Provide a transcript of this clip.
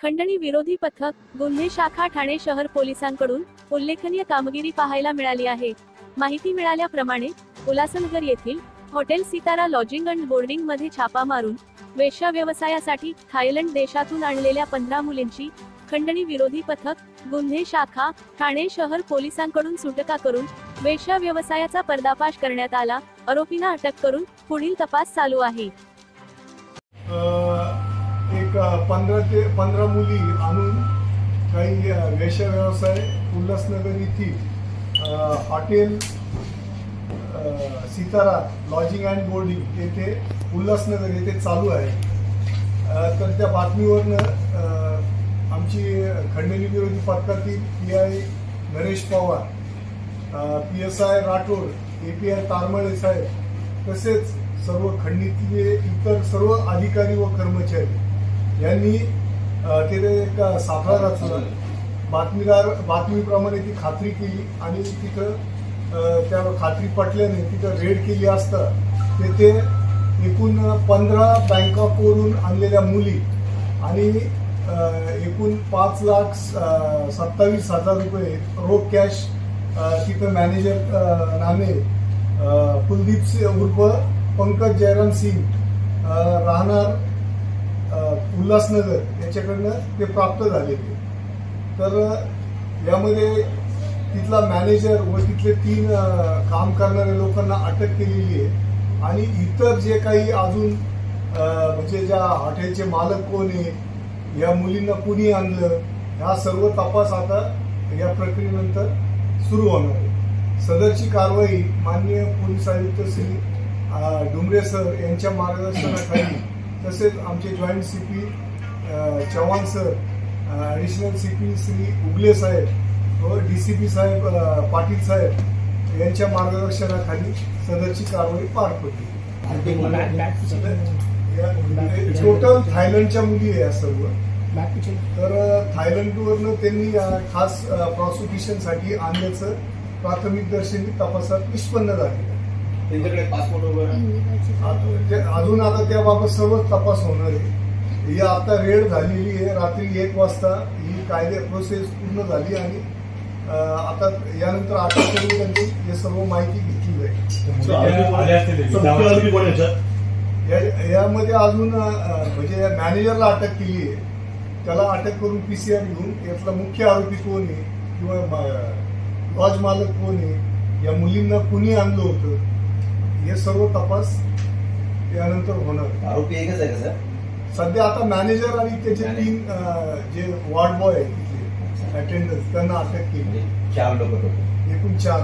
खंडणी विरोधी पथक गुन्हे शाखा ठाणे शहर पोलिसांकडून उल्लेखनीय कामगिरी पाहायला मिळाली आहे। माहिती मिळाल्याप्रमाणे उल्हासनगर येथील hotel Sitara lodging and boarding मध्ये छापा मारून वेश्या व्यवसायासाठी थायलंड देशातून आणलेल्या 15 मुलींची खंडणी विरोधी पथक गुन्हे शाखा ठाणे शहर पोलिसांकडून सुटका करून वेश्या व्यवसायाचा पर्दाफाश करण्यात आला। आरोपींना अटक करून पुढील तपास चालू आहे। एक 15 मुली आणून काही वेश्या व्यवसाय उल्हासनगर येथील hotel Sitara lodging and boarding येथे उल्हासनगर येथे चालू आहे। तर त्या बातमीवरनं आमची खंडणी विरोधी पथकातील PI Naresh Pawar, PSI Rathod, API Taramale साहेब तसेच सर्व खंडणीतले इतर सर्व अधिकारी व कर्मचारी यांनी तिथे एक सापळा रचला। बातमीप्रमाणे ती खात्री केली आणि तिथं त्या खात्री पटल्याने तिथं रेड केली असता तेथे एकूण 15 बँकॉकवरून आणलेल्या मुली आणि एकूण 5,27,000 रुपये रोख कॅश तिथं मॅनेजर नामे कुलदीप उर्फ पंकज जयराम सिंग राहणार उल्हासनगर याच्याकडनं ते प्राप्त झाले। तर यामध्ये तिथला मॅनेजर व तिथले 3 काम करणाऱ्या लोकांना अटक केलेली आहे आणि इतर जे काही अजून म्हणजे ज्या हॉटेलचे मालक कोण आहे, या मुलींना कुणी आणलं, हा सर्व तपास आता या प्रक्रियेनंतर सुरू होणार आहे। सदरची कारवाई माननीय पोलीस आयुक्त श्री डुमरे सर यांच्या मार्गदर्शनाखाली तसेच आमचे joint CP Chavan sir, additional CP Shri Ugale साहेब व DCP साहेब पाटील साहेब यांच्या मार्गदर्शनाखाली सदरची कारवाई पार पडली। टोटल थायलंडच्या मुली आहे या सर्व। तर थायलंडवरनं त्यांनी खास प्रॉसिक्युशनसाठी आणल्याचं प्राथमिक दर्शनी तपासात निष्पन्न झाले। पासपोर्ट वगैरे अजून आता त्याबाबत सर्व तपास होणार आहे। ही आता रेड झालेली आहे, रात्री 1 वाजता ही कायदे प्रोसेस पूर्ण झाली आणि आता यानंतर अटक करून त्यांची हे सर्व माहिती घेतली जाईल। यामध्ये अजून म्हणजे मॅनेजरला अटक केली आहे, त्याला अटक करून PCR घेऊन यातला मुख्य आरोपी कोण आहे किंवा लॉज मालक कोण आहे, या मुलींना कुणी आणलं होतं, हे सर्व तपास यानंतर होणार। आरोपी एकच आहे का सर? सध्या आता मॅनेजर आणि त्याचे 3 जे वॉर्ड बॉय आहेत तिथले अटेंडन्स त्यांना अटक केली। 4 लोक एकूण 4